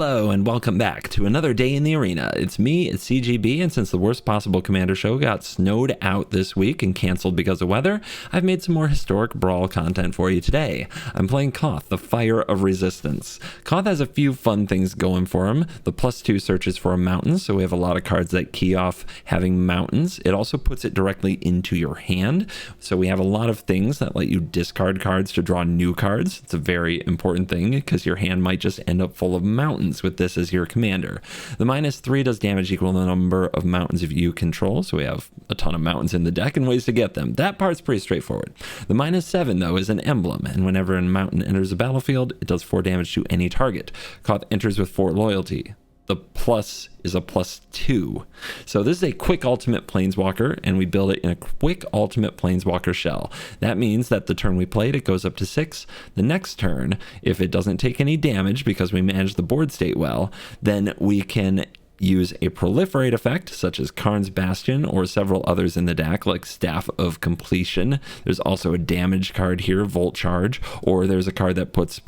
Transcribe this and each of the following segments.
Hello and welcome back to another day in the arena. It's me, it's CGB, and since the worst possible Commander show got snowed out this week and canceled because of weather, I've made some more historic Brawl content for you today. I'm playing KOTH, the Fire of Resistance. KOTH has a few fun things going for him. The +2 searches for a mountain, so we have a lot of cards that key off having mountains. It also puts it directly into your hand, so we have a lot of things that let you discard cards to draw new cards. It's a very important thing because your hand might just end up full of mountains with this as your commander. The -3 does damage equal to the number of mountains you control, so we have a ton of mountains in the deck and ways to get them. That part's pretty straightforward. The -7 though is an emblem, and whenever a mountain enters the battlefield, it does 4 damage to any target. KOTH enters with 4 loyalty. The plus is a +2. So this is a quick ultimate Planeswalker, and we build it in a quick ultimate Planeswalker shell. That means that the turn we played, it goes up to 6. The next turn, if it doesn't take any damage because we manage the board state well, then we can use a proliferate effect such as Karn's Bastion or several others in the deck like Staff of Completion. There's also a damage card here, Volt Charge, or there's a card that puts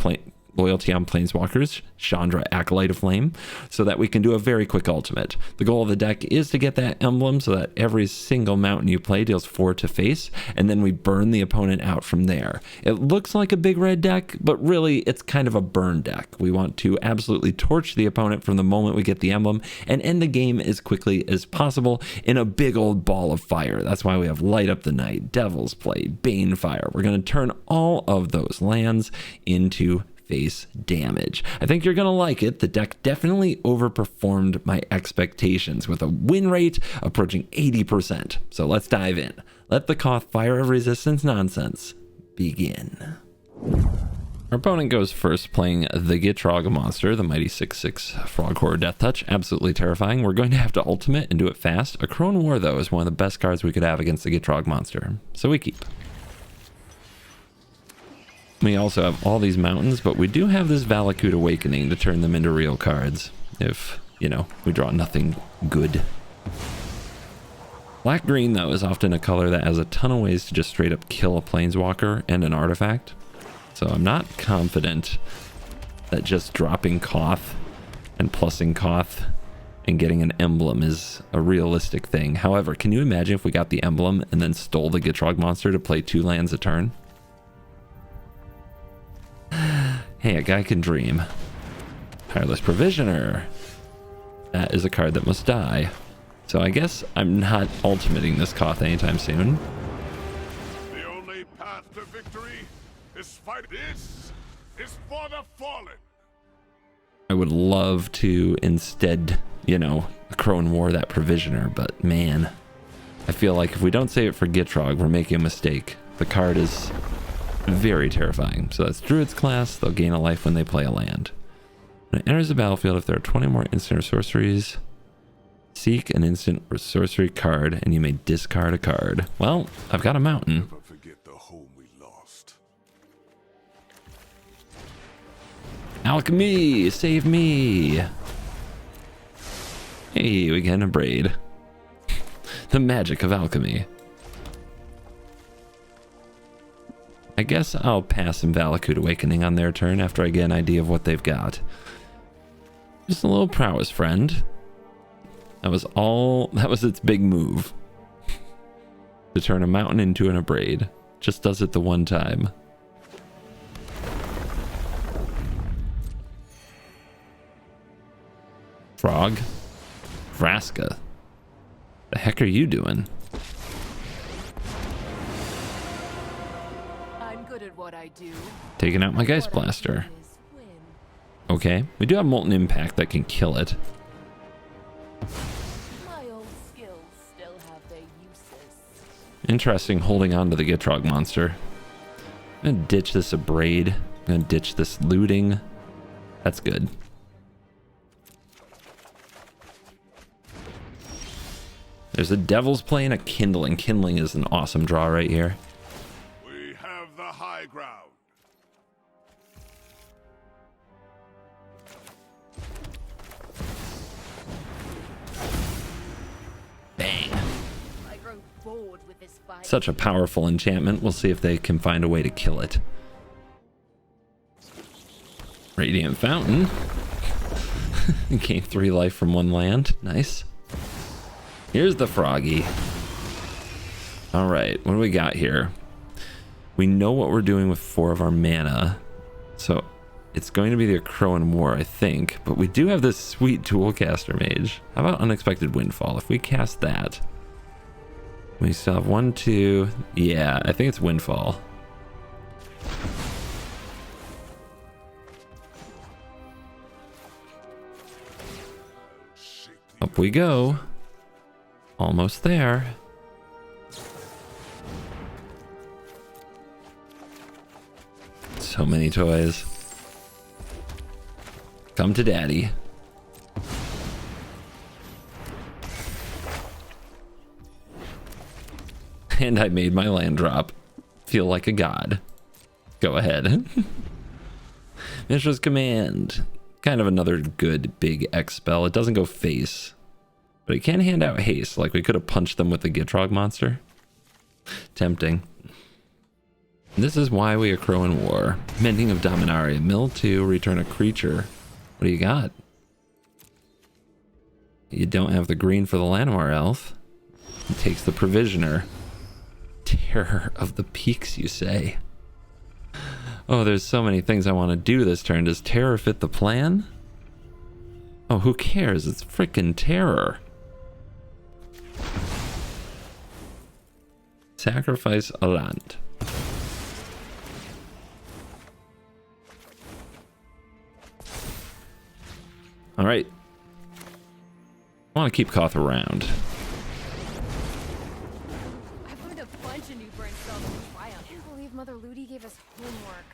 loyalty on Planeswalkers, Chandra, Acolyte of Flame, so that we can do a very quick ultimate. The goal of the deck is to get that emblem so that every single mountain you play deals 4 to face, and then we burn the opponent out from there. It looks like a big red deck, but really it's kind of a burn deck. We want to absolutely torch the opponent from the moment we get the emblem and end the game as quickly as possible in a big old ball of fire. That's why we have Light Up the Night, Devil's Plate, Banefire. We're going to turn all of those lands into face damage. I think you're gonna like it. The deck definitely overperformed my expectations with a win rate approaching 80%. So let's dive in. Let the KOTH Fire of Resistance nonsense begin. Our opponent goes first, playing the Gitrog monster, the mighty 6/6 Frog Horror Death Touch. Absolutely terrifying. We're going to have to ultimate and do it fast. A Crone War, though, is one of the best cards we could have against the Gitrog monster, so we keep. We also have all these mountains, but we do have this Valakut Awakening to turn them into real cards if, you know, we draw nothing good. Black-green, though, is often a color that has a ton of ways to just straight up kill a Planeswalker and an artifact. So I'm not confident that just dropping KOTH and plussing KOTH and getting an emblem is a realistic thing. However, can you imagine if we got the emblem and then stole the Gitrog monster to play 2 lands a turn? Hey, a guy can dream. Tireless Provisioner. That is a card that must die. So I guess I'm not ultimating this KOTH anytime soon. The only path to victory is fight. This is for the fallen. I would love to instead, you know, Crone War that Provisioner, but man, I feel like if we don't save it for Gitrog, we're making a mistake. The card is very terrifying. So that's Druid's class. They'll gain a life when they play a land. When it enters the battlefield, if there are 20 more instant or sorceries, seek an instant or sorcery card and you may discard a card. Well, I've got a mountain. Never forget the home we lost. Alchemy, save me. Hey, we get a braid. The magic of alchemy. I guess I'll pass some Valakut Awakening on their turn after I get an idea of what they've got. Just a little prowess, friend. That was its big move. To turn a mountain into an abrade. Just does it the one time. Frog? Vraska. The heck are you doing? What I do. Taking out my Geist Blaster. Okay, we do have Molten Impact that can kill it. My old skills still have their uses. Interesting holding on to the Gitrog monster. I'm gonna ditch this Abrade. I'm gonna ditch this looting. That's good. There's a Devil's Play and a Kindling. Kindling is an awesome draw right here. High ground. Bang. I grow bored with this fight. Such a powerful enchantment. We'll see if they can find a way to kill it. Radiant Fountain. Gain 3 life from 1 land. Nice. Here's the froggy. All right, what do we got here? We know what we're doing with 4 of our mana. So it's going to be the Crowan War, I think. But we do have this sweet Dualcaster Mage. How about Unexpected Windfall? If we cast that, we still have 1, 2. Yeah, I think it's Windfall. Up we go. Almost there. So many toys. Come to daddy. And I made my land drop feel like a god. Go ahead. Mishra's Command. Kind of another good big X spell. It doesn't go face, but it can hand out haste. Like we could have punched them with the Gitrog monster. Tempting. This is why we accrue in war. Mending of Dominaria. Mill 2, return a creature. What do you got? You don't have the green for the Llanowar Elf. It takes the Provisioner. Terror of the Peaks, you say? Oh, there's so many things I want to do this turn. Does Terror fit the plan? Oh, who cares? It's frickin' Terror. Sacrifice a land. All right. I want to keep KOTH around. I found a bunch of new brain cells in Triumph. I can't believe Mother Ludi gave us homework.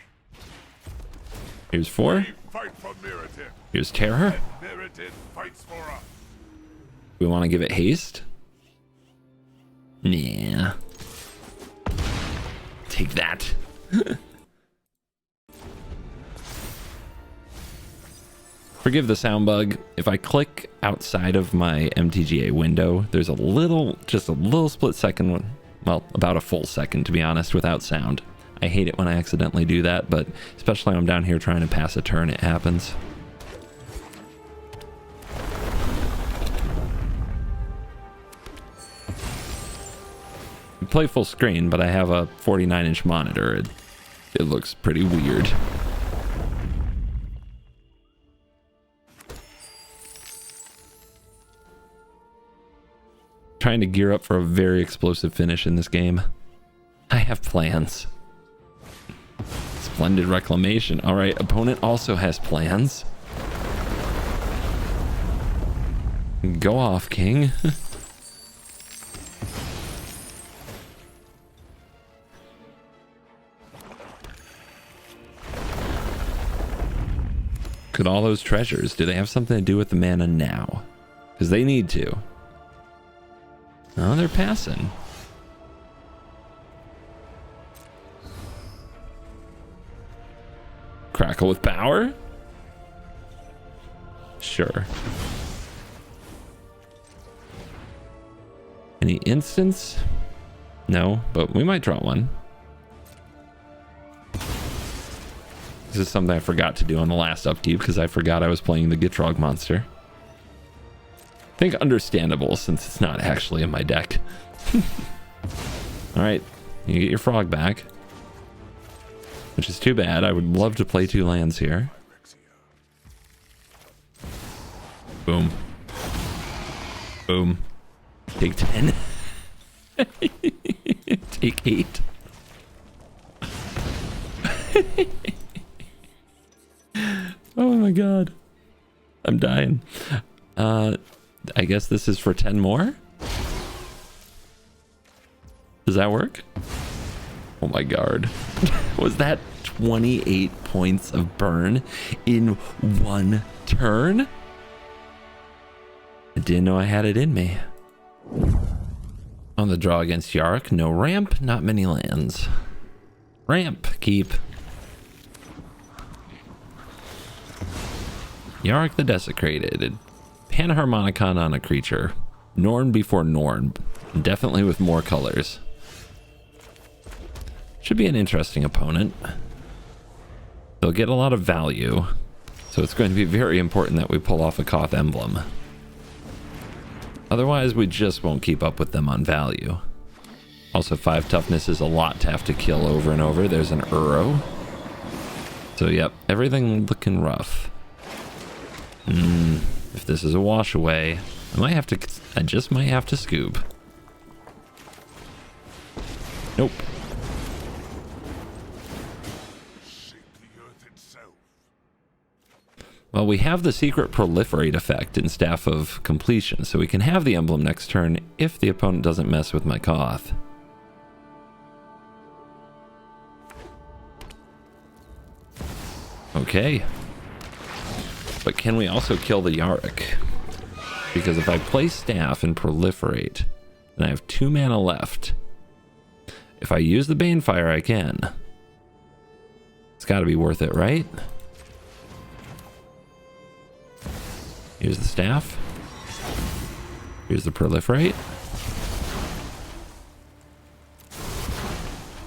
Here's 4. We fight for Mirrodin. Here's Terror. And Mirrodin fights for us. We want to give it haste? Yeah. Take that. Forgive the sound bug. If I click outside of my MTGA window, there's a little, just a little split second, well, about a full second to be honest, without sound. I hate it when I accidentally do that, but especially when I'm down here trying to pass a turn, it happens. I play full screen, but I have a 49-inch monitor. It looks pretty weird. Trying to gear up for a very explosive finish in this game. I have plans. Splendid Reclamation. All right, opponent also has plans. Go off, King. Could all those treasures, do they have something to do with the mana now? Because they need to. Oh, they're passing. Crackle with power? Sure. Any instance? No, but we might draw one. This is something I forgot to do on the last upkeep because I forgot I was playing the Gitrog monster. I think understandable since it's not actually in my deck. All right, you get your frog back, which is too bad. I would love to play 2 lands here. Boom. Boom. Take 10. Take 8. Oh my god. I'm dying. I guess this is for 10 more? Does that work? Oh my god. Was that 28 points of burn in 1 turn? I didn't know I had it in me. On the draw against Yarok, no ramp, not many lands. Ramp, keep. Yarok the Desecrated. Panharmonicon on a creature. Norn before Norn. Definitely with more colors. Should be an interesting opponent. They'll get a lot of value. So it's going to be very important that we pull off a KOTH emblem. Otherwise, we just won't keep up with them on value. Also, 5 toughness is a lot to have to kill over and over. There's an Uro. So, yep, everything looking rough. If this is a wash away, I just might have to scoop. Nope. Well, we have the secret proliferate effect in Staff of Completion, so we can have the emblem next turn if the opponent doesn't mess with my KOTH. Okay. But can we also kill the Yarok? Because if I play Staff and proliferate, then I have 2 mana left. If I use the Banefire, I can. It's got to be worth it, right? Here's the Staff. Here's the proliferate.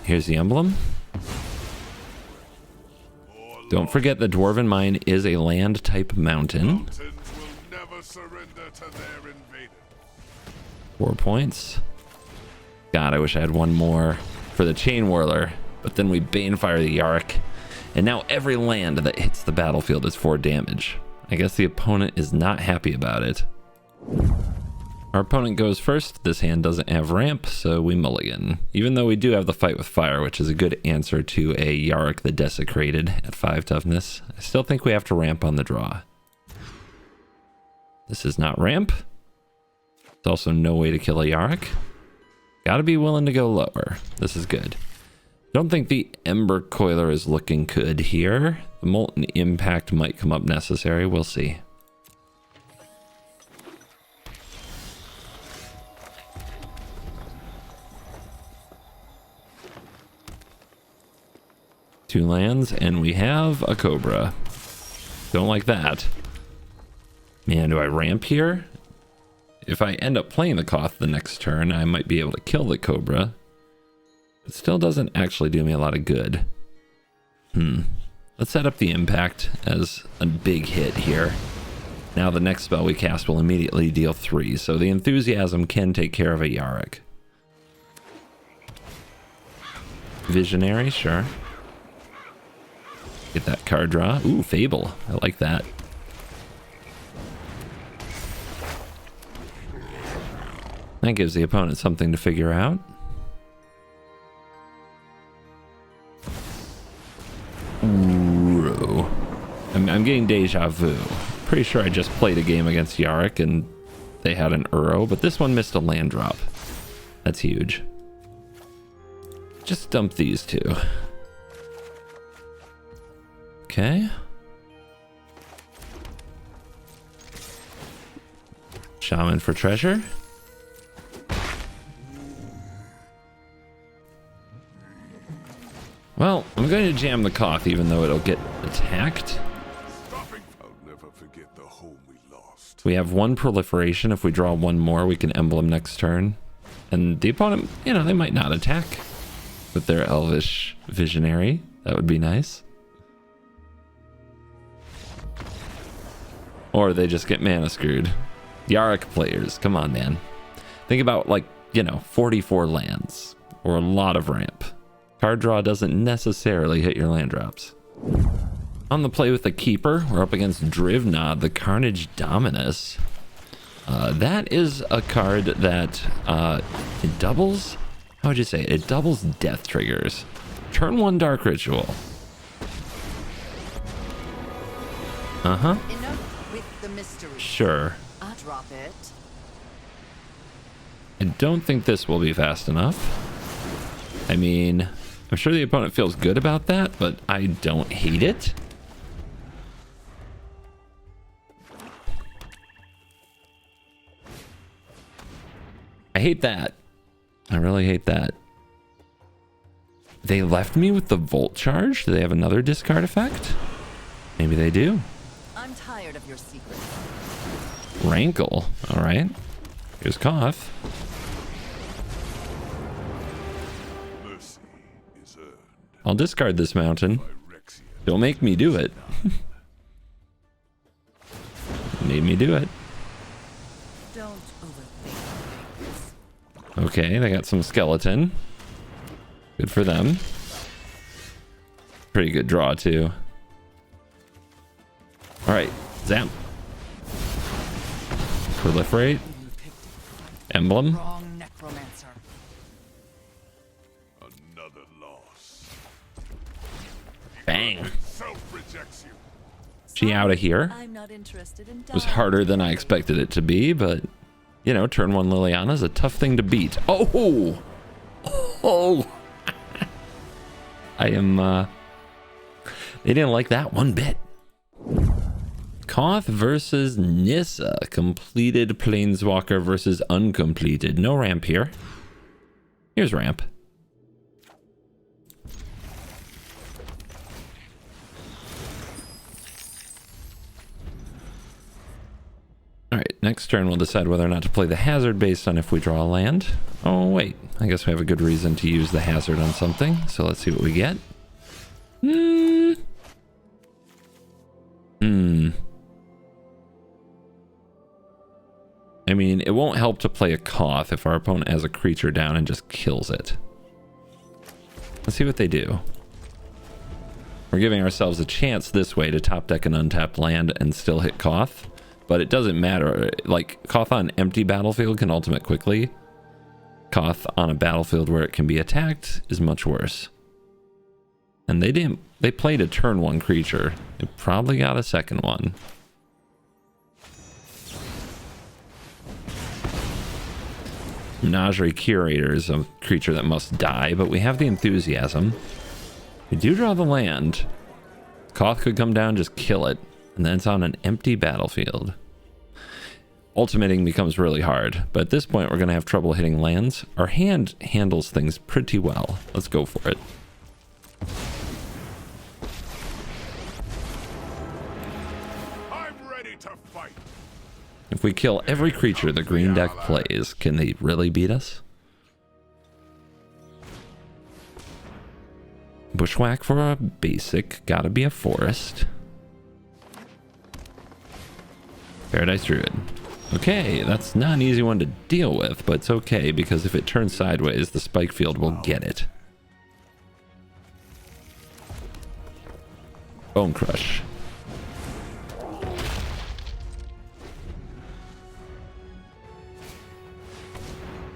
Here's the emblem. Don't forget the Dwarven Mine is a land type mountain. Mountains will never surrender to their invaders. 4 points. God, I wish I had one more for the Chain Whirler, but then we Banefire the Yarok, and now every land that hits the battlefield is 4 damage. I guess the opponent is not happy about it. Our opponent goes first. This hand doesn't have ramp, so we mulligan. Even though we do have the Fight with Fire, which is a good answer to a Yarok the Desecrated at 5 toughness, I still think we have to ramp on the draw. This is not ramp. There's also no way to kill a Yarok. Gotta be willing to go lower. This is good. Don't think the Ember Coiler is looking good here. The Molten Impact might come up necessary. We'll see. Two lands, and we have a Cobra. Don't like that. Man, do I ramp here? If I end up playing the KOTH the next turn, I might be able to kill the Cobra. It still doesn't actually do me a lot of good. Let's set up the Impact as a big hit here. Now the next spell we cast will immediately deal 3, so the Enthusiasm can take care of a Yarok. Visionary, sure. Get that card draw. Ooh, Fable. I like that. That gives the opponent something to figure out. Ooh. I'm getting deja vu. Pretty sure I just played a game against Yarok and they had an Uro, but this one missed a land drop. That's huge. Just dump these two. Okay. Shaman for treasure. Well, I'm going to jam the KOTH even though it'll get attacked. I'll never forget the home we lost. We have 1 proliferation. If we draw 1 more, we can emblem next turn. And the opponent, they might not attack with their Elvish Visionary. That would be nice. Or they just get mana screwed. Yarok players, come on, man. Think about 44 lands or a lot of ramp. Card draw doesn't necessarily hit your land drops. On the play with the Keeper, we're up against Drivnod, the Carnage Dominus. That is a card that it doubles. How would you say it? It doubles death triggers. Turn 1 Dark Ritual. Enough with the mystery. Sure. I'll drop it. I don't think this will be fast enough. I mean, I'm sure the opponent feels good about that, but I don't hate it. I hate that. I really hate that. They left me with the Volt Charge. Do they have another discard effect? Maybe they do. I'm tired of your secrets. Rankle. All right. Here's KOTH. Mercy is earned I'll discard this mountain. by Rexian. Don't make me do it. Made me do it. Don't overthink things. Okay, they got some skeleton. Good for them. Pretty good draw, too. Alright, zap. Proliferate. Emblem. Wrong necromancer. Another loss. Bang. Self rejects you. She out of here. I'm not interested in It was harder than I expected it to be, but, you know, turn 1 Liliana is a tough thing to beat. Oh! Oh! I am, they didn't like that one bit. KOTH versus Nissa. Completed Planeswalker versus uncompleted. No ramp here. Here's ramp. Alright, next turn we'll decide whether or not to play the hazard based on if we draw a land. Oh wait, I guess we have a good reason to use the hazard on something, so let's see what we get. I mean, it won't help to play a KOTH if our opponent has a creature down and just kills it. Let's see what they do. We're giving ourselves a chance this way to top deck an untapped land and still hit KOTH. But it doesn't matter. Like, KOTH on an empty battlefield can ultimate quickly. KOTH on a battlefield where it can be attacked is much worse. And they didn't. They played a turn 1 creature. They probably got a second one. Menagerie Curator is a creature that must die, but we have the enthusiasm. We do draw the land. KOTH could come down, just kill it. And then it's on an empty battlefield. Ultimating becomes really hard, but at this point we're going to have trouble hitting lands. Our hand handles things pretty well. Let's go for it. I'm ready to fight. If we kill every creature the green deck plays, can they really beat us? Bushwhack for a basic, gotta be a forest. Paradise Druid. Okay, that's not an easy one to deal with, but it's okay because if it turns sideways, the spike field will get it. Bone Crush.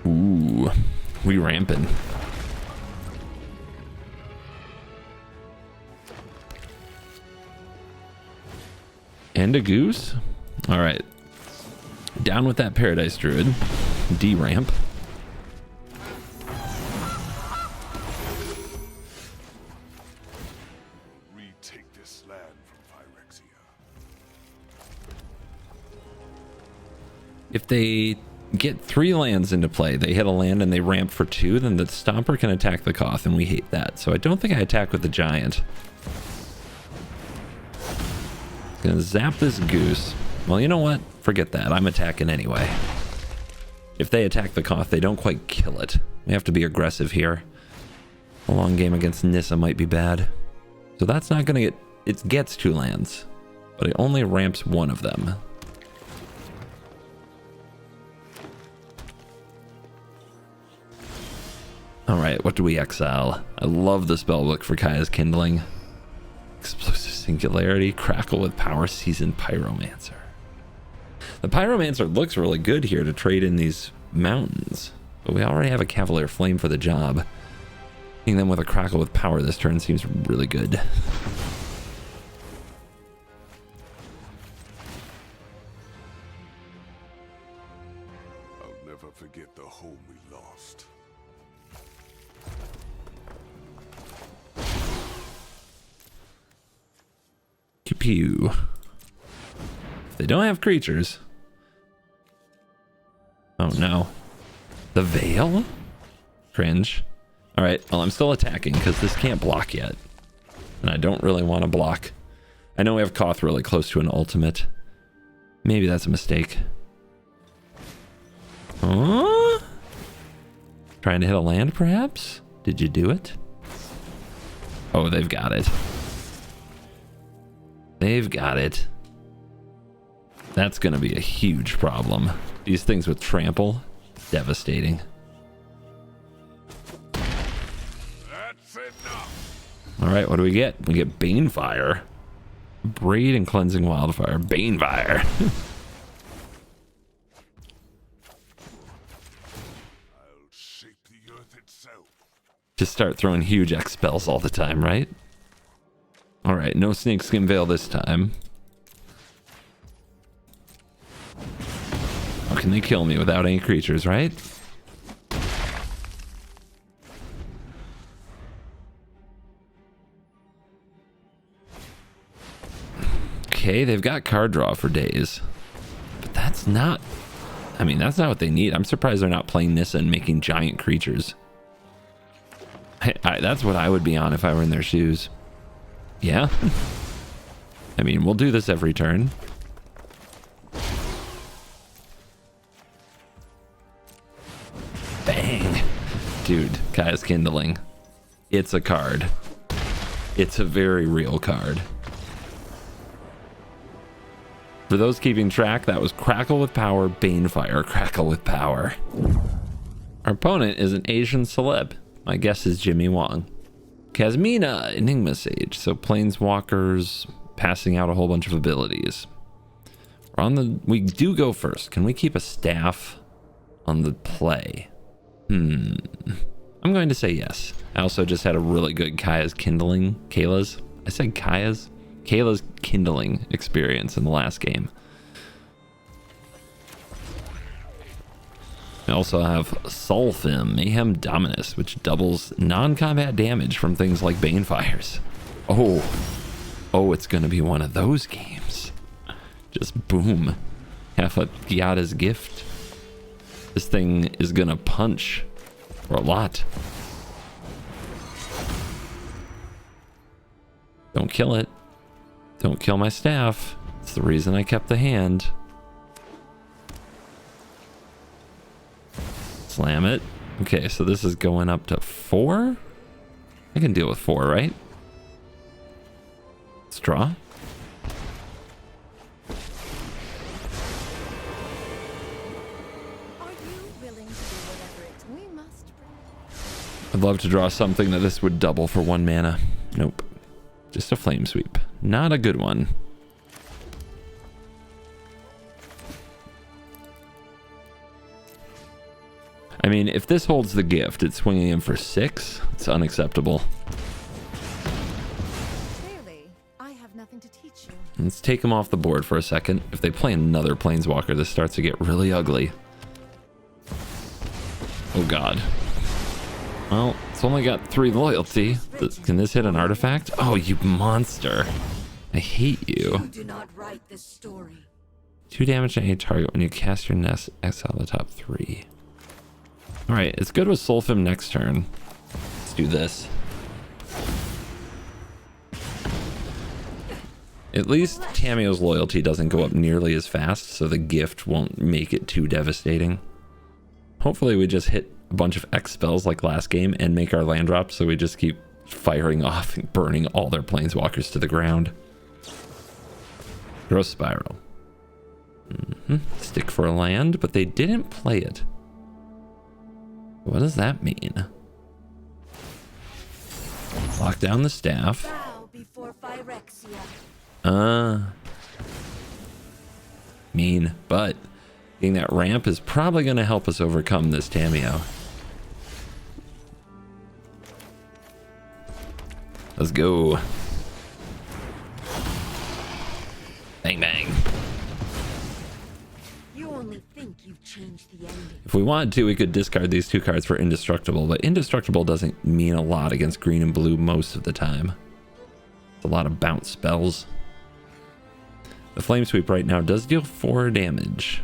Ooh, we ramping. And a goose? All right. Down with that Paradise Druid. D-ramp. Retake this land from Phyrexia. If they get 3 lands into play, they hit a land and they ramp for 2, then the Stomper can attack the KOTH, and we hate that. So I don't think I attack with the Giant. Gonna zap this goose. Well, you know what? Forget that. I'm attacking anyway. If they attack the KOTH, they don't quite kill it. We have to be aggressive here. A long game against Nissa might be bad. So that's not gonna get... It gets 2 lands, but it only ramps 1 of them. Alright, what do we exile? I love the spellbook for Kaya's Kindling. Explosive Singularity, Crackle with Power, Seasoned Pyromancer. The Pyromancer looks really good here to trade in these mountains, but we already have a Cavalier Flame for the job. Hitting them with a Crackle with Power this turn seems really good. I'll never forget the home we lost. Pew. If they don't have creatures. Oh no. The Veil? Cringe. Alright, well I'm still attacking because this can't block yet. And I don't really want to block. I know we have KOTH really close to an ultimate. Maybe that's a mistake. Huh? Trying to hit a land perhaps? Did you do it? Oh, they've got it. They've got it. That's going to be a huge problem. These things with trample, devastating. That's enough. All right, what do we get? We get Banefire. Braid and Cleansing Wildfire. Banefire. I'll shape the earth itself. Just start throwing huge X spells all the time, right? All right, no Snakeskin Veil this time. How can they kill me without any creatures, right? Okay, they've got card draw for days. But that's not... I mean, that's not what they need. I'm surprised they're not playing Nissa and making giant creatures. That's what I would be on if I were in their shoes. Yeah. I mean, we'll do this every turn. Bang. Dude, Kaya's Kindling. It's a card. It's a very real card. For those keeping track, that was Crackle with Power, Banefire, Crackle with Power. Our opponent is an Asian celeb. My guess is Jimmy Wong. Kasmina, Enigma Sage. So Planeswalkers passing out a whole bunch of abilities. We do go first. Can we keep a staff on the play? I'm going to say yes. I also just had a really good Kaya's Kindling. I said Kaya's Kindling experience in the last game. We also have Sulfim, Mayhem Dominus, which doubles non-combat damage from things like Banefires. Oh, it's going to be one of those games. Just boom. Half a Yada's gift. This thing is going to punch for a lot. Don't kill it. Don't kill my staff. It's the reason I kept the hand. Slam it. Okay, so this is going up to 4. I can deal with 4, right? Let's draw. Are you willing to do whatever we must? I'd love to draw something that this would double for 1 mana. Nope. Just a Flame Sweep. Not a good one. I mean, if this holds the gift, it's swinging in for 6. It's unacceptable. Clearly, I have nothing to teach you. Let's take them off the board for a second. If they play another Planeswalker, this starts to get really ugly. Oh god. Well, it's only got 3 loyalty. Can this hit an artifact? Oh, you monster. I hate you. You do not write this story. 2 damage to any target when you cast your Nest. Exile the top 3. Alright, it's good with Sulfim next turn. Let's do this. At least Tamiyo's loyalty doesn't go up nearly as fast, so the gift won't make it too devastating. Hopefully we just hit a bunch of X spells like last game and make our land drop, so we just keep firing off and burning all their Planeswalkers to the ground. Growth Spiral. Stick for a land, but they didn't play it. What does that mean? Lock down the staff. Bow before Phyrexia. Mean, but getting that ramp is probably going to help us overcome this Tamiyo. Let's go. Bang, bang. You only think you've changed the ending. If we wanted to, we could discard these 2 cards for Indestructible, but Indestructible doesn't mean a lot against green and blue most of the time. It's a lot of bounce spells. The Flame Sweep right now does deal 4 damage.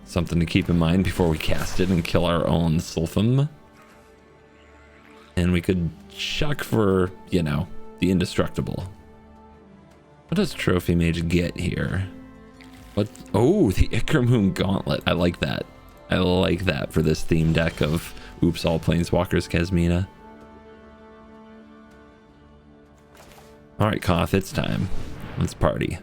Something to keep in mind before we cast it and kill our own Sulfim. And we could chuck for, you know, the Indestructible. What does Trophy Mage get here? What? Oh, the Ichor Gauntlet. I like that. I like that for this theme deck of Oops, All Planeswalkers Kasmina. Alright, KOTH, it's time. Let's party.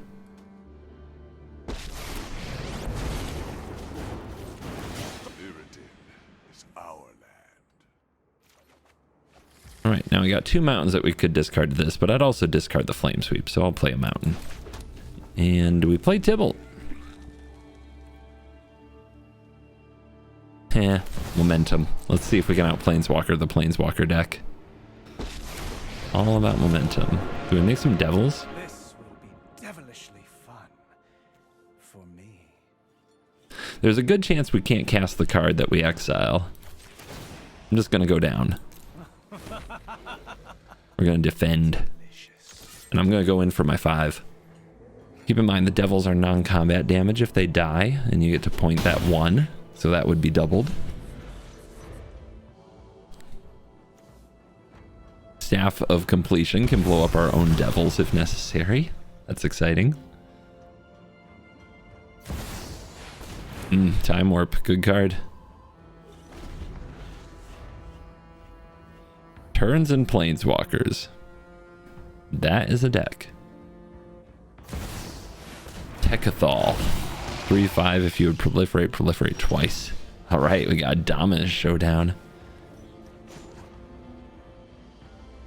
All right, now we got 2 mountains that we could discard this, but I'd also discard the Flame Sweep, so I'll play a mountain. And we play Tibalt. Momentum. Let's see if we can out Planeswalker the Planeswalker deck. All about momentum. Do we make some devils? This will be devilishly fun for me. There's a good chance we can't cast the card that we exile. I'm just gonna go down. We're gonna defend. And I'm gonna go in for my 5. Keep in mind the devils are non-combat damage if they die, and you get to point that 1. So that would be doubled. Staff of Completion can blow up our own devils if necessary. That's exciting. Time Warp, good card. Turns and Planeswalkers. That is a deck. Techathol. 3/5 if you would proliferate twice. Alright, we got Dominus Showdown.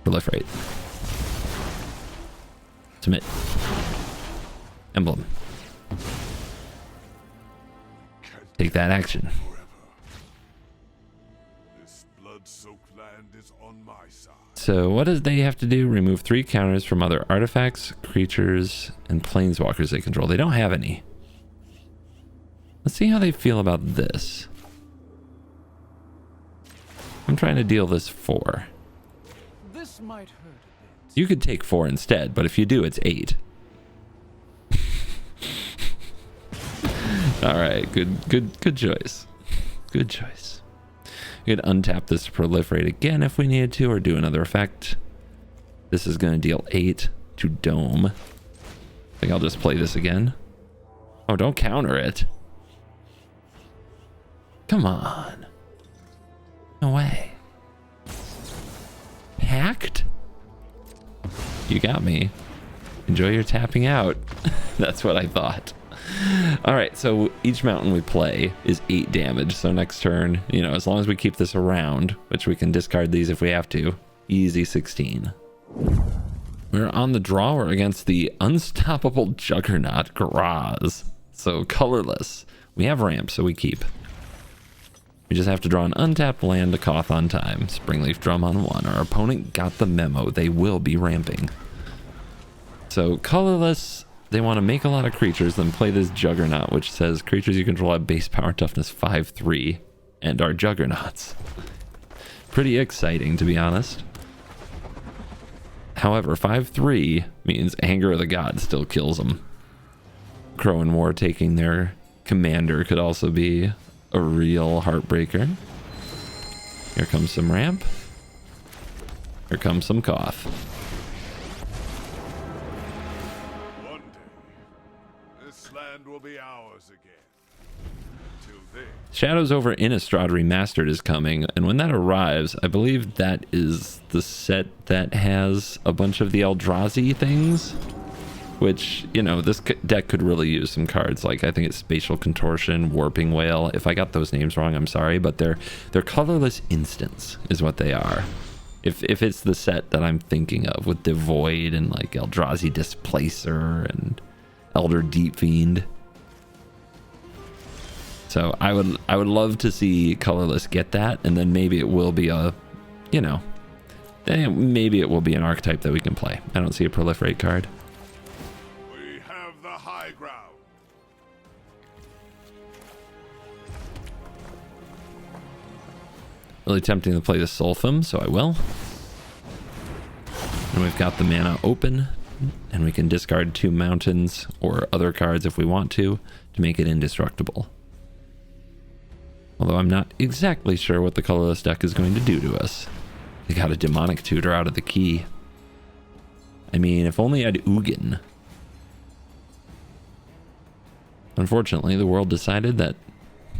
Proliferate. Submit. Emblem. Take that action. This blood-soaked land is on my side. So what does they have to do? Remove 3 counters from other artifacts, creatures, and planeswalkers they control. They don't have any. Let's see how they feel about this. I'm trying to deal this 4. This might hurt a bit. You could take 4 instead, but if you do, it's 8. All right, good choice. Good choice. We could untap this to proliferate again if we needed to, or do another effect. This is going to deal 8 to Dome. I think I'll just play this again. Oh, don't counter it. Come on. No way. Packed? You got me. Enjoy your tapping out. That's what I thought. All right, so each mountain we play is 8 damage. So next turn, you know, as long as we keep this around, which we can discard these if we have to, easy 16. We're on the draw. We're against the unstoppable Juggernaut Graz. So colorless. We have ramp, so we keep. We just have to draw an untapped land to KOTH on time. Springleaf Drum on 1. Our opponent got the memo. They will be ramping. So colorless, they want to make a lot of creatures, then play this Juggernaut, which says creatures you control have base power toughness 5/3 and are Juggernauts. Pretty exciting, to be honest. However, 5/3 means Anger of the Gods still kills them. Crow and War taking their commander could also be a real heartbreaker. Here comes some ramp. Here comes some KOTH. One day, this land will be ours again. Till then, Shadows over Innistrad Remastered is coming, and when that arrives, I believe that is the set that has a bunch of the Eldrazi things, which, you know, this deck could really use some cards like, I think it's Spatial Contortion, Warping Whale. If I got those names wrong, I'm sorry, but they're colorless instants is what they are. If it's the set that I'm thinking of with Devoid and like Eldrazi Displacer and Elder Deep Fiend. So I would love to see colorless get that, and then maybe it will be a, you know, maybe it will be an archetype that we can play. I don't see a proliferate card. we have the high ground. Really tempting to play the Sulfum, so I will. And we've got the mana open, and we can discard 2 mountains or other cards if we want to make it indestructible. Although I'm not exactly sure what the colorless deck is going to do to us. They got a Demonic Tutor out of the key. I mean, if only I'd Ugin. Unfortunately, the world decided that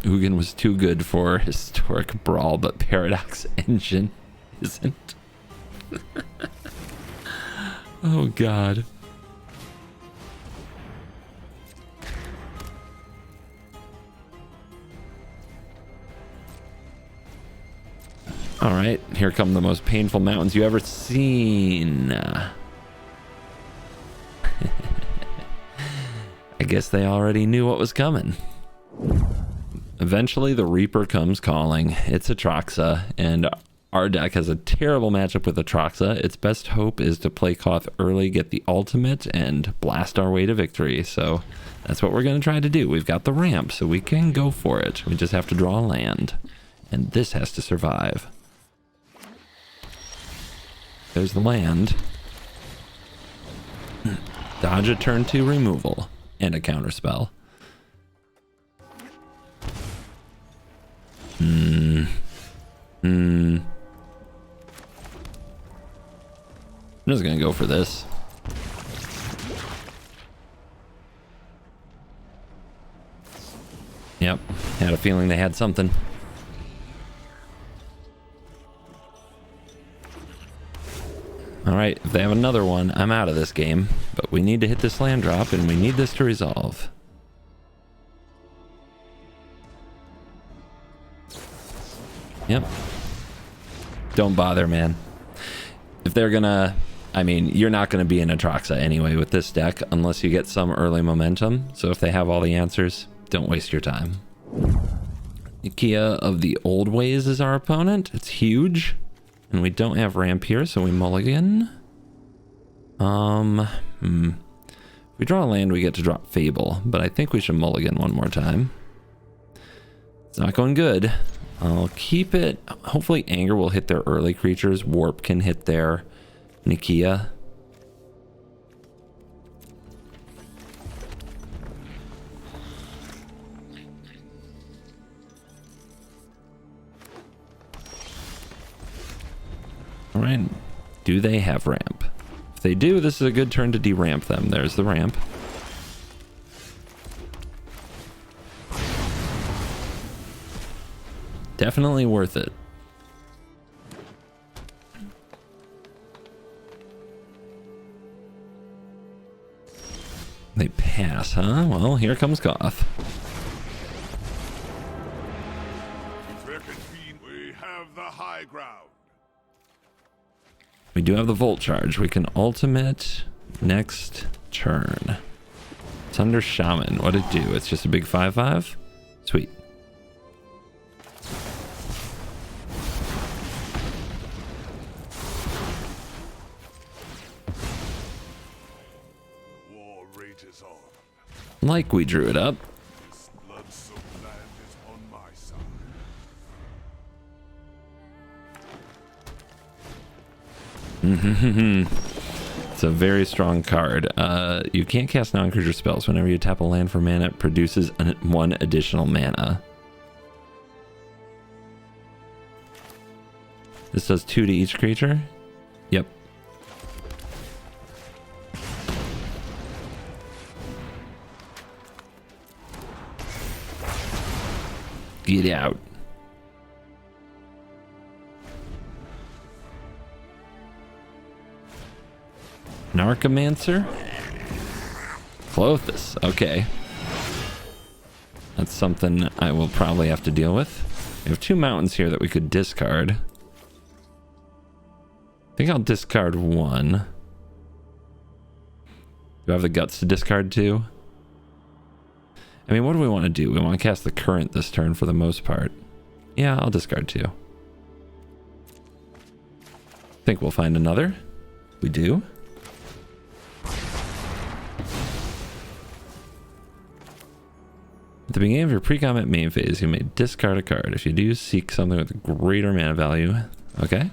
Ugin was too good for historic Brawl, but Paradox Engine isn't. Oh god. All right, here come the most painful mountains you ever seen. I guess they already knew what was coming. Eventually, the Reaper comes calling. It's Atraxa, and our deck has a terrible matchup with Atraxa. Its best hope is to play KOTH early, get the ultimate, and blast our way to victory. So that's what we're going to try to do. We've got the ramp, so we can go for it. We just have to draw a land, and this has to survive. There's the land. Dodge a turn 2 removal and a counterspell. I'm just gonna go for this. Yep, had a feeling they had something. Alright, if they have another one, I'm out of this game. But we need to hit this land drop, and we need this to resolve. Yep. Don't bother, man. If they're gonna... I mean, you're not gonna be in Atraxa anyway with this deck, unless you get some early momentum. So if they have all the answers, don't waste your time. Ikea of the Old Ways is our opponent. It's huge. And we don't have ramp here, so we mulligan. If we draw a land, we get to drop Fable, but I think we should mulligan one more time. It's not going good. I'll keep it. Hopefully Anger will hit their early creatures. Warp can hit their Nikia. All right, do they have ramp? If they do, this is a good turn to deramp them. There's the ramp. Definitely worth it. They pass, huh? Well, here comes KOTH. We have the high ground. We do have the Volt Charge. We can ultimate next turn. Thunder Shaman. What'd it do? It's just a big 5/5? Sweet. War rages on. Like we drew it up. This blood-soaked land is on my side. It's a very strong card. You can't cast non-creature spells. Whenever you tap a land for mana, it produces one additional mana. This does 2 to each creature? Yep. Get out. Narcomancer? KOTH. Okay. That's something I will probably have to deal with. We have 2 mountains here that we could discard. I think I'll discard 1. Do I have the guts to discard 2? I mean, what do we want to do? We want to cast the current this turn for the most part. Yeah, I'll discard 2. Think we'll find another. We do. At the beginning of your pre-combat main phase, you may discard a card. If you do, seek something with greater mana value. Okay.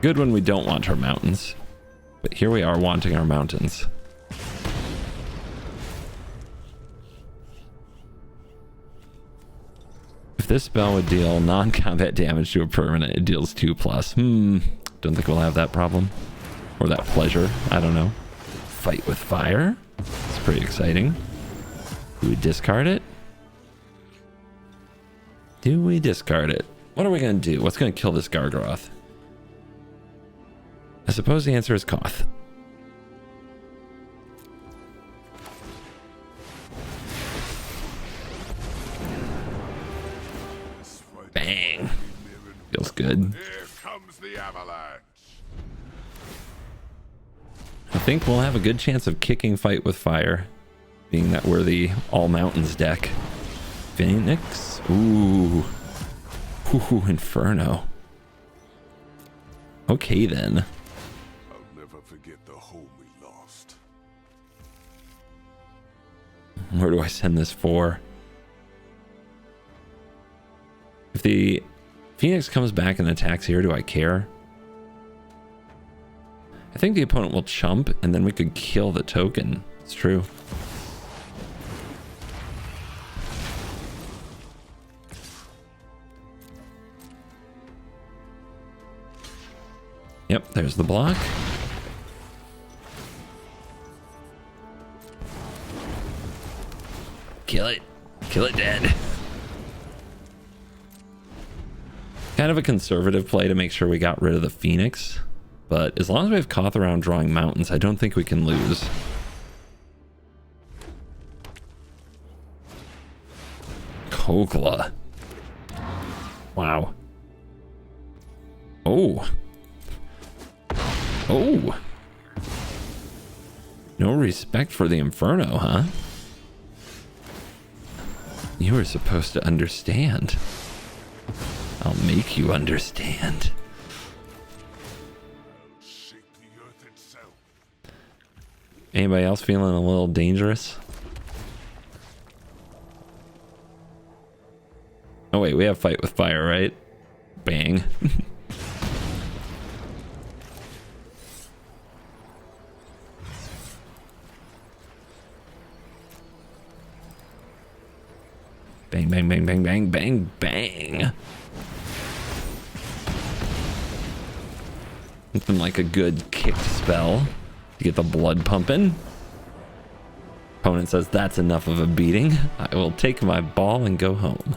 Good when we don't want our mountains. But here we are wanting our mountains. If this spell would deal non-combat damage to a permanent, it deals 2+. Don't think we'll have that problem. Or that pleasure. I don't know. Fight with fire. It's pretty exciting. Do we discard it? Do we discard it? What are we going to do? What's going to kill this Gargaroth? I suppose the answer is KOTH. Bang. Feels good. Here comes the avalanche. I think we'll have a good chance of kicking fight with fire, being that we're the all mountains deck. Phoenix. Ooh. Ooh, Inferno. Okay then. I'll never forget the home we lost. Where do I send this for? If the Phoenix comes back and attacks here, do I care? I think the opponent will chump, and then we could kill the token. It's true. Yep, there's the block. Kill it. Kill it dead. Kind of a conservative play to make sure we got rid of the Phoenix. But as long as we have KOTH around drawing mountains, I don't think we can lose. Kogla. Wow. Oh. Oh. No respect for the Inferno, huh? You were supposed to understand. I'll make you understand. Shake the earth itself. Anybody else feeling a little dangerous? Oh wait, we have fight with fire, right? Bang. Bang, bang, bang, bang, bang, bang, bang. Something like a good kick spell to get the blood pumping. Opponent says that's enough of a beating. I will take my ball and go home.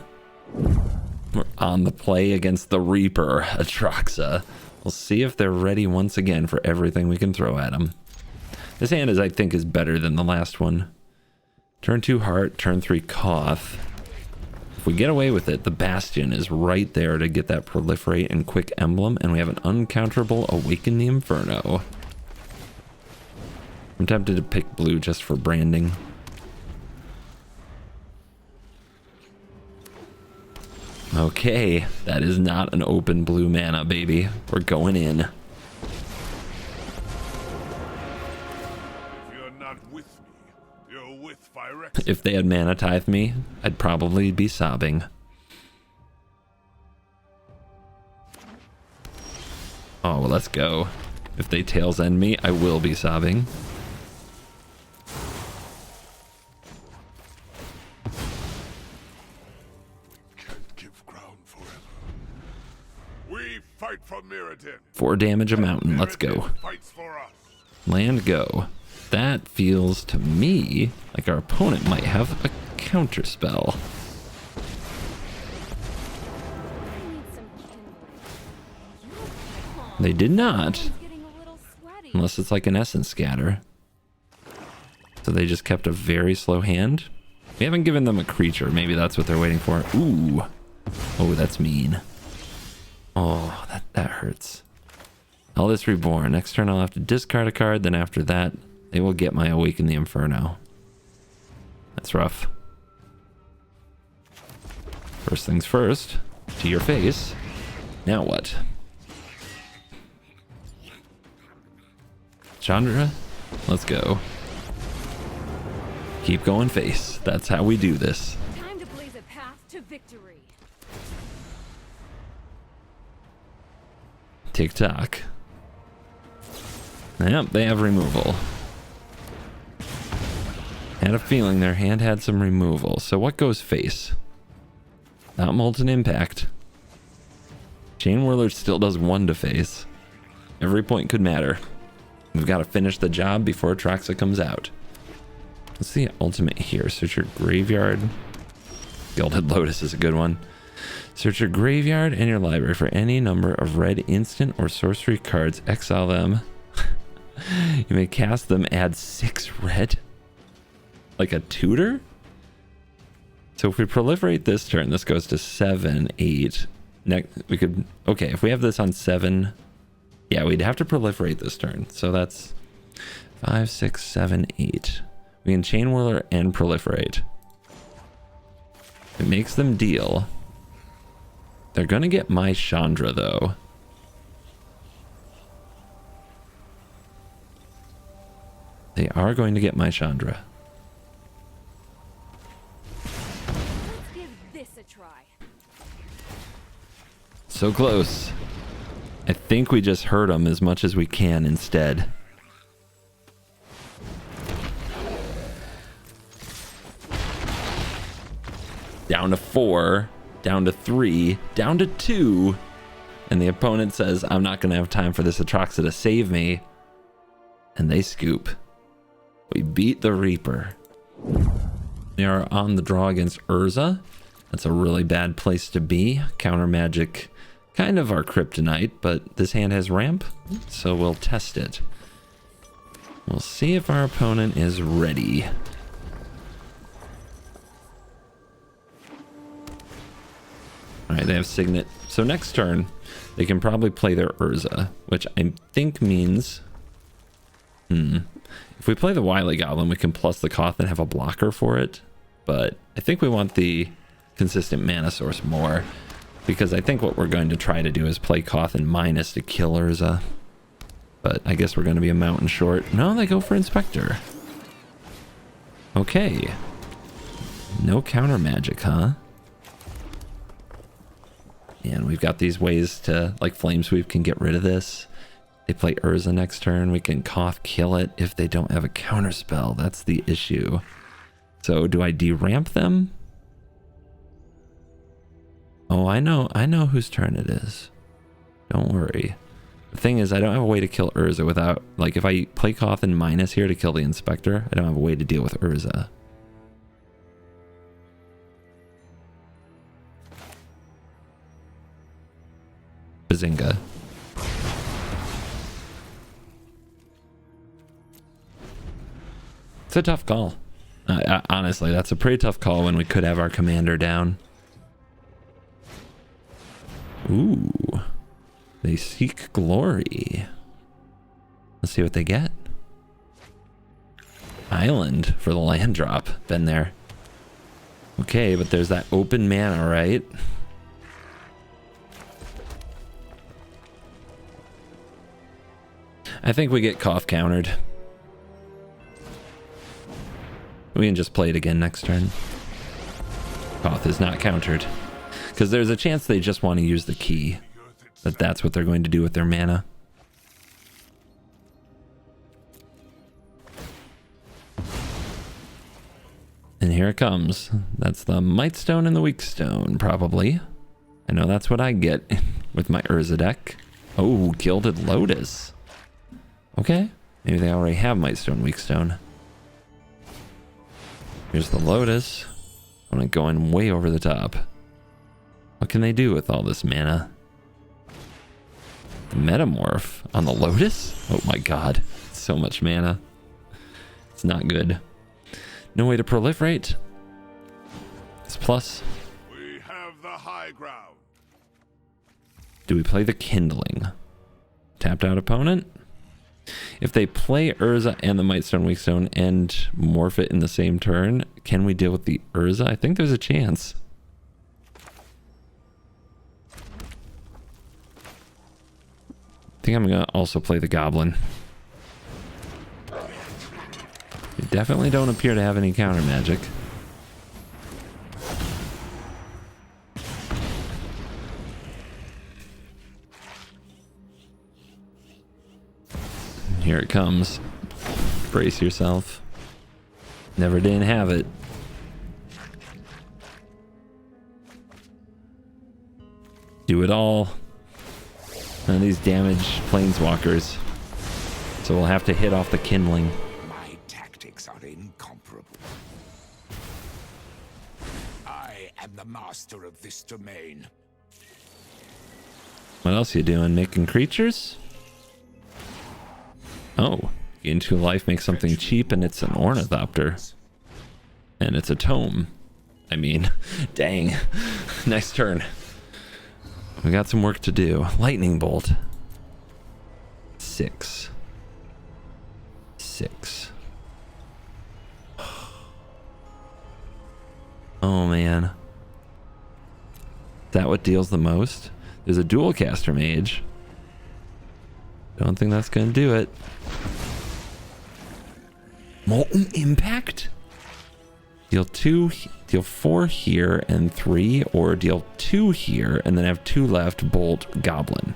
We're on the play against the Reaper, Atraxa. We'll see if they're ready once again for everything we can throw at them. This hand I think is better than the last one. Turn 2 Heart, turn 3 KOTH. If we get away with it, the Bastion is right there to get that Proliferate and Quick Emblem, and we have an uncounterable Awaken the Inferno. I'm tempted to pick blue just for branding. Okay, that is not an open blue mana, baby. We're going in. If you're not with me, you're with Phyrex. If they had mana tithe me, I'd probably be sobbing. Oh, well, let's go. If they tails end me, I will be sobbing. Can't give ground forever. We fight for Mirrodin. 4 damage a mountain. Let's go. Mirrodin fights for us. Land go. That feels to me like our opponent might have a counter spell. I need some kindling. You look calm. They did not, I'm getting a little sweaty. unless it's like an essence scatter. So they just kept a very slow hand. We haven't given them a creature. Maybe that's what they're waiting for. Ooh. Oh, that's mean. Oh, that hurts. Eldest Reborn. Next turn I'll have to discard a card. Then after that, they will get my Awaken the Inferno. That's rough. First things first. To your face. Now what? Chandra? Let's go. Keep going face. That's how we do this. Time to blaze a path to victory. Tick-tock. Yep, they have removal. Had a feeling their hand had some removal. So what goes face? Not Molten Impact. Chain Whirler still does 1 to face. Every point could matter. We've got to finish the job before Atraxa comes out. Let's see ultimate here. Search your graveyard. Gilded Lotus is a good one. Search your graveyard and your library for any number of red instant or sorcery cards. Exile them. You may cast them, add 6 red. Like a tutor? So if we proliferate this turn, this goes to 7, 8, We could, okay, if we have this on 7, yeah, we'd have to proliferate this turn. So that's 5, 6, 7, 8. We can Chain Whirler and proliferate. It makes them deal. They're gonna get my Chandra though. They are going to get my Chandra. Let's give this a try. So close. I think we just hurt them as much as we can instead. Down to 4, down to 3, down to 2. And the opponent says, I'm not going to have time for this Atraxa to save me. And they scoop. We beat the Reaper. We are on the draw against Urza. That's a really bad place to be. Counter magic, kind of our kryptonite, but this hand has ramp, so we'll test it. We'll see if our opponent is ready. Alright, they have Signet. So next turn, they can probably play their Urza, which I think means... If we play the Wily Goblin, we can plus the KOTH and have a blocker for it. But I think we want the consistent mana source more, because I think what we're going to try to do is play KOTH and minus to kill Urza. But I guess we're going to be a mountain short. No, they go for Inspector. Okay. No counter magic, huh? And we've got these ways to, like Flame Sweep can get rid of this. They play Urza next turn. We can KOTH kill it if they don't have a counter spell. That's the issue. So do I deramp them? Oh, I know whose turn it is. Don't worry. The thing is, I don't have a way to kill Urza without, like, if I play KOTH and minus here to kill the Inspector, I don't have a way to deal with Urza. Bazinga. It's a tough call. Honestly, that's a pretty tough call when we could have our commander down. Ooh. They seek glory. Let's see what they get. Island for the land drop. Been there. Okay, but there's that open mana, right? I think we get KOTH countered. We can just play it again next turn. KOTH is not countered. Because there's a chance they just want to use the key. That's what they're going to do with their mana. And here it comes. That's the Might Stone and the Weak Stone, probably. I know that's what I get with my Urza deck. Oh, Gilded Lotus. Okay. Maybe they already have Might Stone, Weak Stone. Here's the Lotus. I'm like going way over the top. What can they do with all this mana? Metamorph on the Lotus? Oh my god. So much mana. It's not good. No way to proliferate. It's plus. We have the high ground. Do we play the Kindling? Tapped out opponent? If they play Urza and the Might Stone, Weak Stone and morph it in the same turn, can we deal with the Urza? I think there's a chance. I think I'm going to also play the Goblin. They definitely don't appear to have any counter magic. Here it comes. Brace yourself. Never didn't have it. Do it all. None of these damaged planeswalkers. So we'll have to hit off the Kindling. My tactics are incomparable. I am the master of this domain. What else you doing? Making creatures? Oh, gain 2 life, make something cheap, and it's an Ornithopter. And it's a tome. I mean, dang. Next turn. We got some work to do. Lightning bolt. 6. 6. Oh man. Is that what deals the most? There's a dual caster mage. Don't think that's gonna do it. Molten Impact? Deal 2, deal 4 here and 3, or deal 2 here and then have 2 left, bolt, goblin.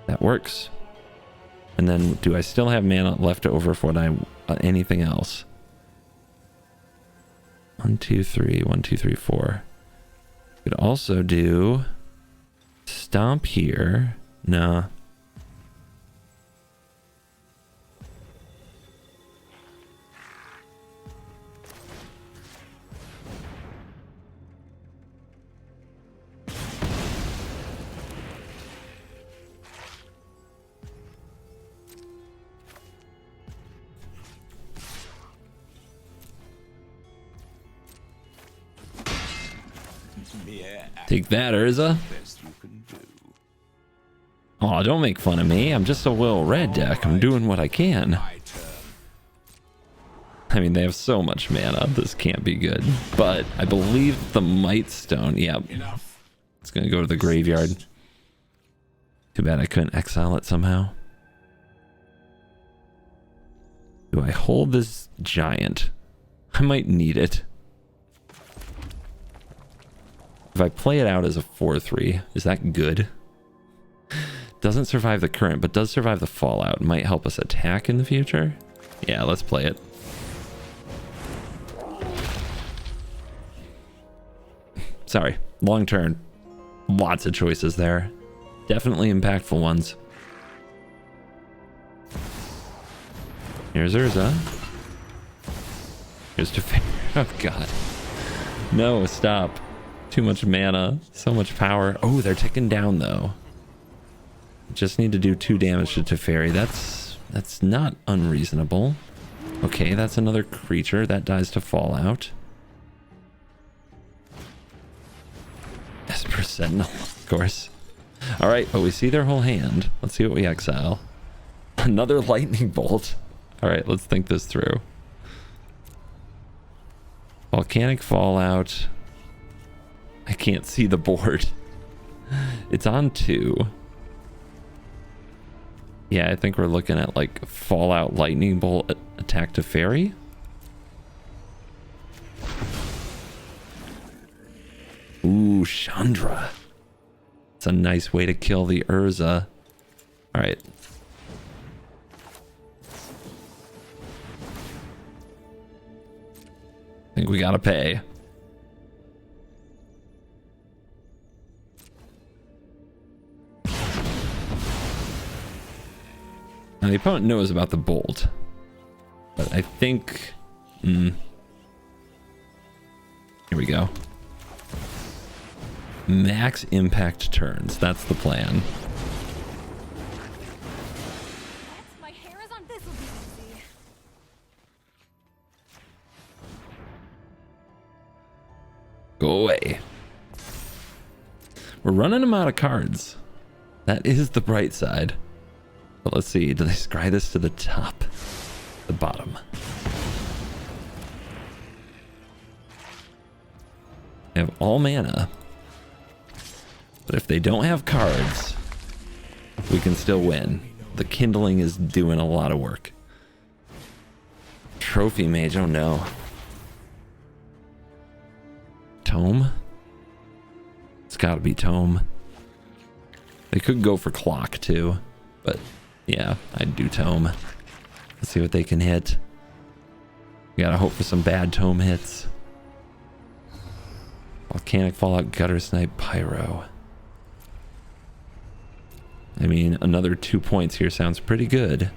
That works. And then do I still have mana left over for anything else? 1, 2, 3, 1, 2, 3, 4. Could also do stomp here. Nah. Take that, Urza. Oh, don't make fun of me. I'm just a little red deck. I'm doing what I can. I mean, they have so much mana. This can't be good. But I believe the Might Stone, yeah, it's going to go to the graveyard. Too bad I couldn't exile it somehow. Do I hold this giant? I might need it. If I play it out as a 4/3, is that good? Doesn't survive the current, but does survive the fallout. Might help us attack in the future. Yeah, let's play it. Sorry, long turn. Lots of choices there. Definitely impactful ones. Here's Urza. Here's Teferi. Oh god. No, stop. Too much mana, so much power. Oh, they're ticking down though. Just need to do 2 damage to Teferi. That's not unreasonable. Okay, that's another creature that dies to fallout. Esper Sentinel, of course. All right, but we see their whole hand. Let's see what we exile. Another lightning bolt. All right, let's think this through. Volcanic fallout. I can't see the board. It's on 2. Yeah, I think we're looking at like fallout lightning bolt attack to fairy. Ooh, Chandra. It's a nice way to kill the Urza. All right. I think we gotta pay. Now the opponent knows about the bolt, but I think, here we go. Max impact turns. That's the plan. My hair is on. This will be easy. Go away. We're running them out of cards. That is the bright side. But let's see, do they scry this to the top? The bottom. They have all mana. But if they don't have cards, we can still win. The kindling is doing a lot of work. Trophy mage, oh no. Tome? It's gotta be Tome. They could go for clock too, but yeah, I'd do Tome. Let's see what they can hit. We gotta hope for some bad Tome hits. Volcanic Fallout, Gutter Snipe, Pyro. I mean, another 2 points here sounds pretty good.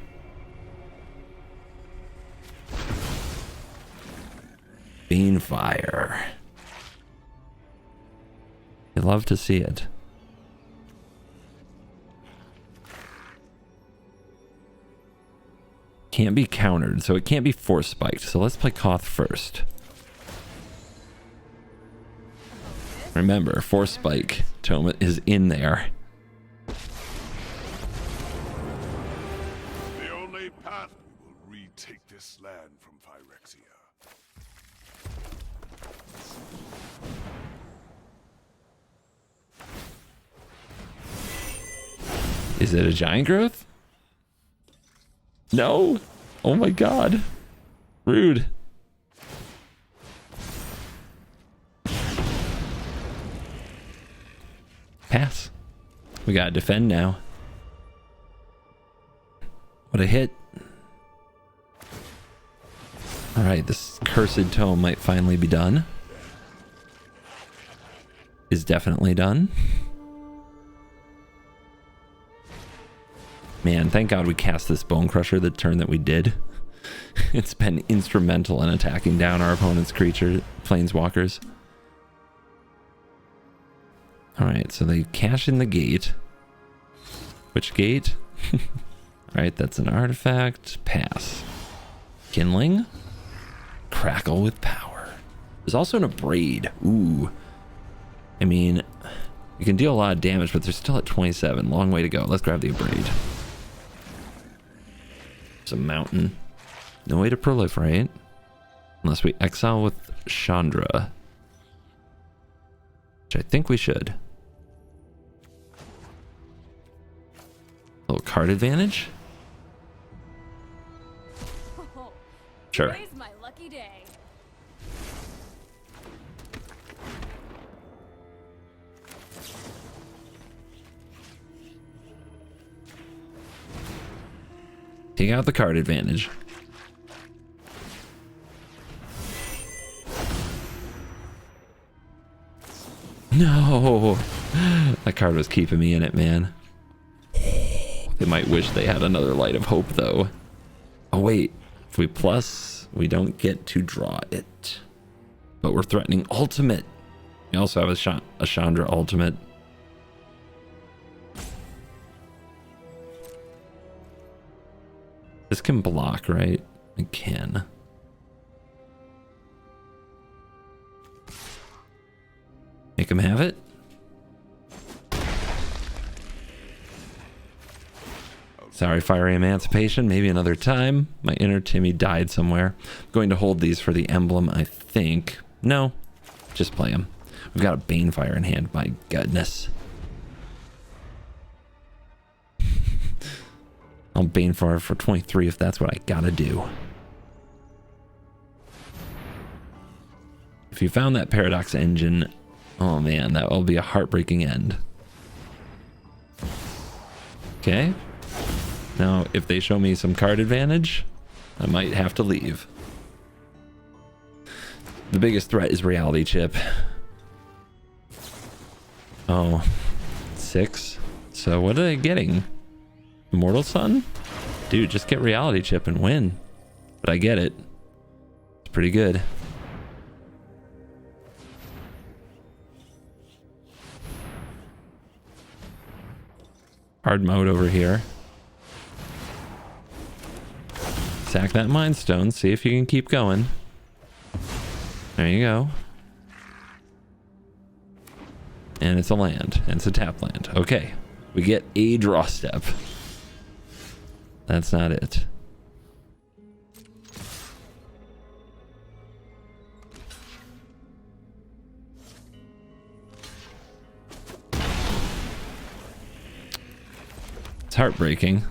Banefire. You love to see it. Can't be countered, so it can't be force spiked. So let's play KOTH first. Remember, force spike tome is in there. The only path will retake this land from Phyrexia. Is it a giant growth? No. Oh my god. Rude. Pass. We gotta defend now. What a hit. Alright, this cursed tome might finally be done. Is definitely done. Man, thank God we cast this Bone Crusher the turn that we did. It's been instrumental in attacking down our opponent's creature, Planeswalkers. Alright, so they cash in the gate. Which gate? Alright, that's an artifact. Pass. Kindling. Crackle with power. There's also an Abrade. Ooh. I mean, you can deal a lot of damage, but they're still at 27. Long way to go. Let's grab the Abrade. There's a mountain. No way to proliferate. Unless we exile with Chandra. Which I think we should. A little card advantage? Sure. Today's my lucky day. Take out the card advantage. No! That card was keeping me in it, man. They might wish they had another Light of Hope, though. Oh, wait. If we plus, we don't get to draw it. But we're threatening ultimate. We also have a Chandra ultimate. This can block, right? It can. Make him have it. Sorry, Fiery Emancipation. Maybe another time. My inner Timmy died somewhere. I'm going to hold these for the emblem, I think. No, just play them. We've got a Banefire in hand. My goodness. I'll Banefire for 23 if that's what I gotta do. If you found that Paradox Engine, oh man, that will be a heartbreaking end. Okay. Now, if they show me some card advantage, I might have to leave. The biggest threat is Reality Chip. Oh, 6. So what are they getting? Immortal Sun? Dude, just get Reality Chip and win. But I get it. It's pretty good. Hard mode over here. Sack that Mind Stone. See if you can keep going. There you go. And it's a land. And it's a tap land. Okay. We get a draw step. That's not it. It's heartbreaking.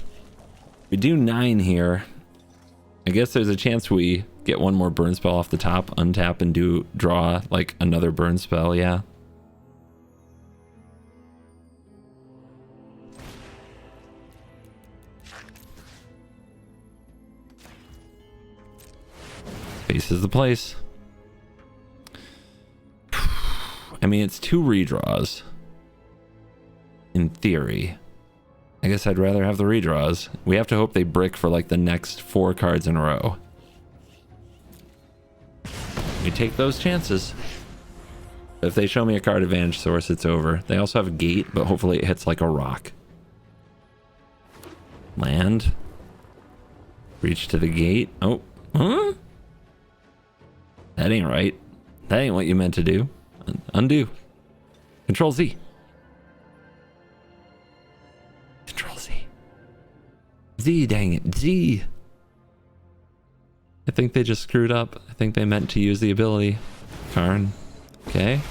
We do 9 here. I guess there's a chance we get one more burn spell off the top, untap, and do draw like another burn spell, yeah. Face is the place. I mean, it's 2 redraws. In theory. I guess I'd rather have the redraws. We have to hope they brick for like the next 4 cards in a row. We take those chances. If they show me a card advantage source, it's over. They also have a gate, but hopefully it hits like a rock. Land. Reach to the gate. Oh. Huh? That ain't right. That ain't what you meant to do. Undo. Control Z. Z. Z, dang it. Z. I think they just screwed up. I think they meant to use the ability. Karn. Okay.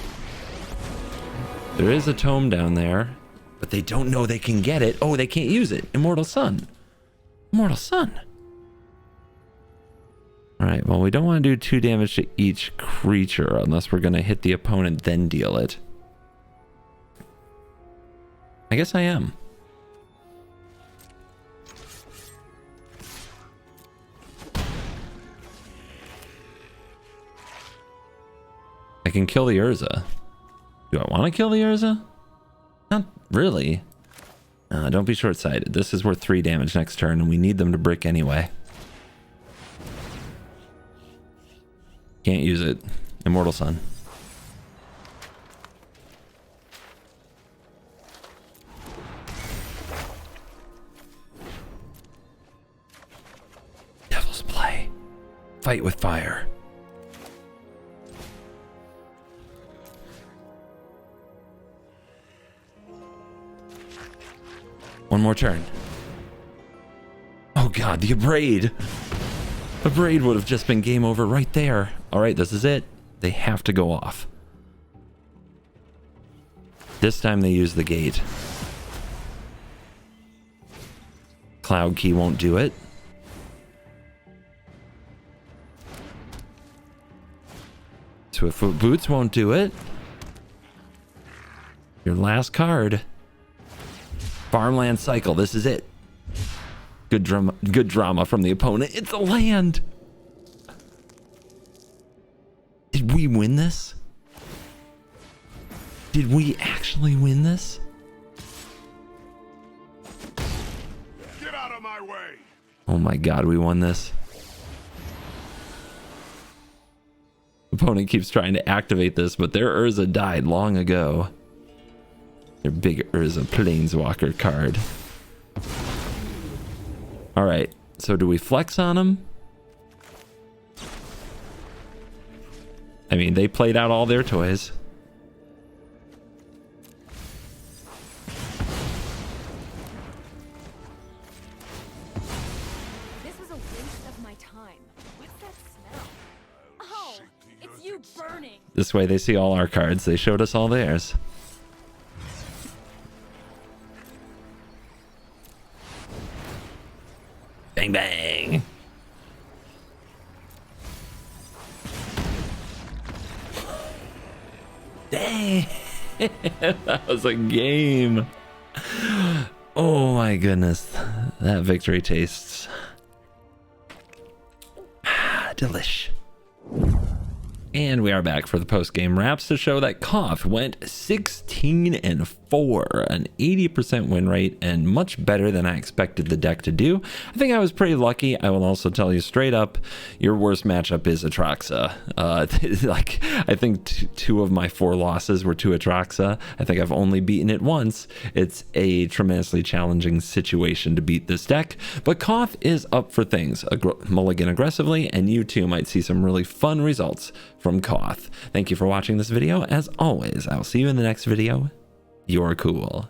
There is a tome down there, but they don't know they can get it. Oh, they can't use it. Immortal Sun. Immortal Sun. All right, well, we don't want to do 2 damage to each creature unless we're going to hit the opponent, then deal it. I guess I am. I can kill the Urza. Do I want to kill the Urza? Not really. Don't be short-sighted. This is worth 3 damage next turn, and we need them to brick anyway. Can't use it. Immortal Sun. Devil's Play. Fight with fire. One more turn. Oh god, the Abrade. Abrade would have just been game over right there. Alright, this is it. They have to go off. This time they use the gate. Cloud Key won't do it. Swiftfoot Boots won't do it. Your last card. Farmland Cycle, this is it. Good drama from the opponent. It's a land. Did we win this? Did we actually win this? Get out of my way. Oh my god, we won this. Opponent keeps trying to activate this, but their Urza died long ago. Their big Urza Planeswalker card. Alright, so do we flex on them? I mean, they played out all their toys. This was a waste of my time. What's that smell? Oh, it's you burning. This way they see all our cards. They showed us all theirs. Bang, bang. Dang. That was a game. Oh my goodness. That victory tastes delish. And we are back for the post-game wraps to show that KOTH went 16-4, an 80% win rate, and much better than I expected the deck to do. I think I was pretty lucky. I will also tell you straight up, your worst matchup is Atraxa. Like, I think 2 of my 4 losses were to Atraxa. I think I've only beaten it once. It's a tremendously challenging situation to beat this deck, but KOTH is up for things. Mulligan aggressively, and you too might see some really fun results from KOTH. Thank you for watching this video. As always, I'll see you in the next video. You're cool.